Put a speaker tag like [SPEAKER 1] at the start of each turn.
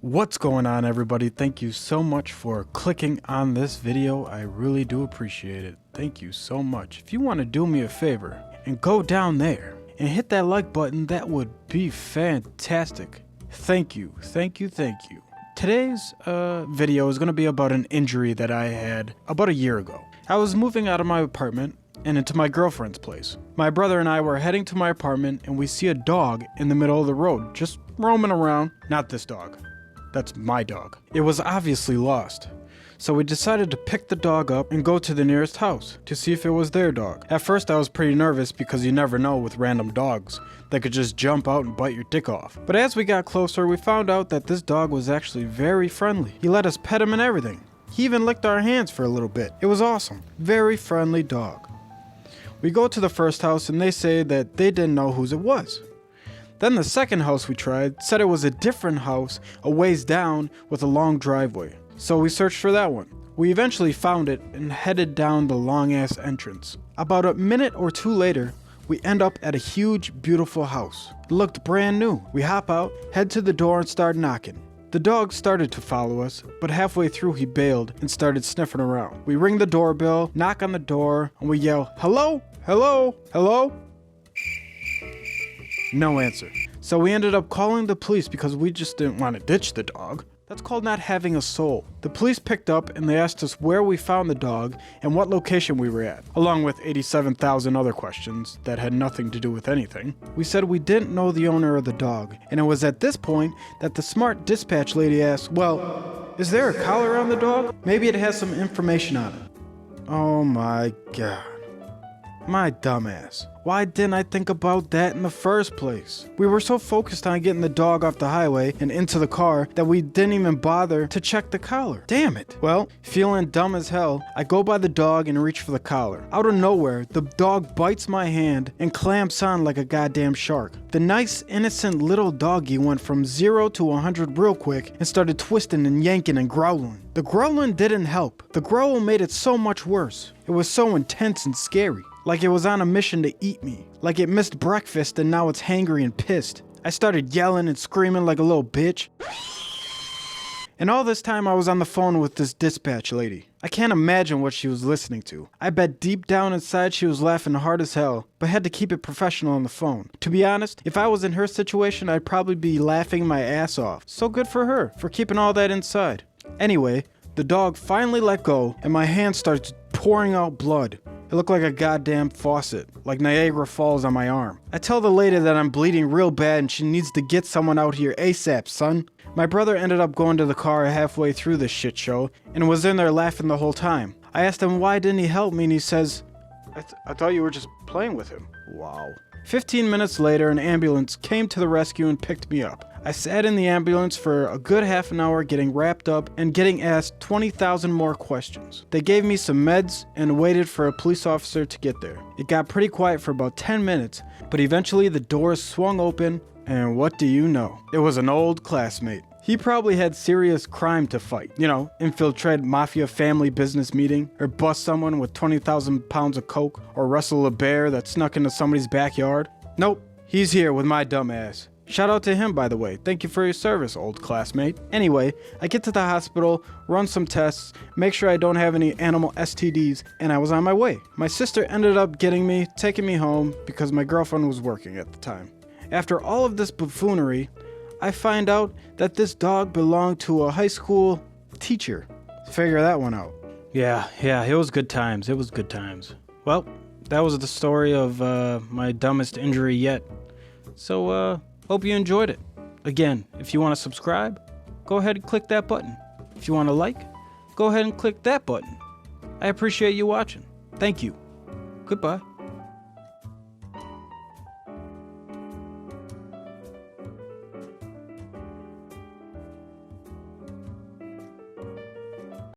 [SPEAKER 1] What's going on, everybody? Thank you so much for clicking on this video. I really do appreciate it. Thank you so much. If you want to do me a favor and go down there and hit that like button, that would be fantastic. Thank you. Today's video is going to be about an injury that I had about a year ago. I was moving out of my apartment and into my girlfriend's place. My brother and I were heading to my apartment and we see a dog in the middle of the road, just roaming around. Not this dog. That's my dog. It was obviously lost. So we decided to pick the dog up and go to the nearest house to see if it was their dog. At first I was pretty nervous because you never know with random dogs. They could just jump out and bite your dick off. But as we got closer, we found out that this dog was actually very friendly. He let us pet him and everything. He even licked our hands for a little bit. It was awesome. Very friendly dog. We go to the first house and they say that they didn't know whose it was. Then the second house we tried said it was a different house a ways down with a long driveway. So we searched for that one. We eventually found it and headed down the long ass entrance. About a minute or two later, we end up at a huge, beautiful house. It looked brand new. We hop out, head to the door and start knocking. The dog started to follow us, but halfway through he bailed and started sniffing around. We ring the doorbell, knock on the door, and we yell, "Hello? Hello? Hello?" No answer. So we ended up calling the police because we just didn't want to ditch the dog. That's called not having a soul. The police picked up and they asked us where we found the dog and what location we were at, along with 87,000 other questions that had nothing to do with anything. We said we didn't know the owner of the dog, and it was at this point that the smart dispatch lady asked, "Well, is there a collar on the dog? Maybe it has some information on it." Oh my god. My dumbass. Why didn't I think about that in the first place? We were so focused on getting the dog off the highway and into the car that we didn't even bother to check the collar. Damn it. Well, feeling dumb as hell, I go by the dog and reach for the collar. Out of nowhere, the dog bites my hand and clamps on like a goddamn shark. The nice, innocent little doggy went from 0 to 100 real quick and started twisting and yanking and growling. The growling didn't help. The growl made it so much worse. It was so intense and scary. Like it was on a mission to eat me. Like it missed breakfast and now it's hangry and pissed. I started yelling and screaming like a little bitch. And all this time I was on the phone with this dispatch lady. I can't imagine what she was listening to. I bet deep down inside she was laughing hard as hell, but had to keep it professional on the phone. To be honest, if I was in her situation, I'd probably be laughing my ass off. So good for her, for keeping all that inside. Anyway, the dog finally let go and my hand started pouring out blood. It looked like a goddamn faucet, like Niagara Falls on my arm. I tell the lady that I'm bleeding real bad and she needs to get someone out here ASAP, son. My brother ended up going to the car halfway through this shit show and was in there laughing the whole time. I asked him why didn't he help me and he says, I thought you were just playing with him. Wow. 15 minutes later, an ambulance came to the rescue and picked me up. I sat in the ambulance for a good half an hour getting wrapped up and getting asked 20,000 more questions. They gave me some meds and waited for a police officer to get there. It got pretty quiet for about 10 minutes, but eventually the doors swung open and what do you know? It was an old classmate. He probably had serious crime to fight. You know, infiltrate mafia family business meeting, or bust someone with 20,000 pounds of coke, or wrestle a bear that snuck into somebody's backyard. Nope, he's here with my dumb ass. Shout out to him, by the way. Thank you for your service, old classmate. Anyway, I get to the hospital, run some tests, make sure I don't have any animal STDs, and I was on my way. My sister ended up getting me, taking me home, because my girlfriend was working at the time. After all of this buffoonery, I find out that this dog belonged to a high school teacher. Figure that one out. Yeah, it was good times. Well, that was the story of my dumbest injury yet. So, hope you enjoyed it. Again, if you want to subscribe, go ahead and click that button. If you want to like, go ahead and click that button. I appreciate you watching. Thank you. Goodbye.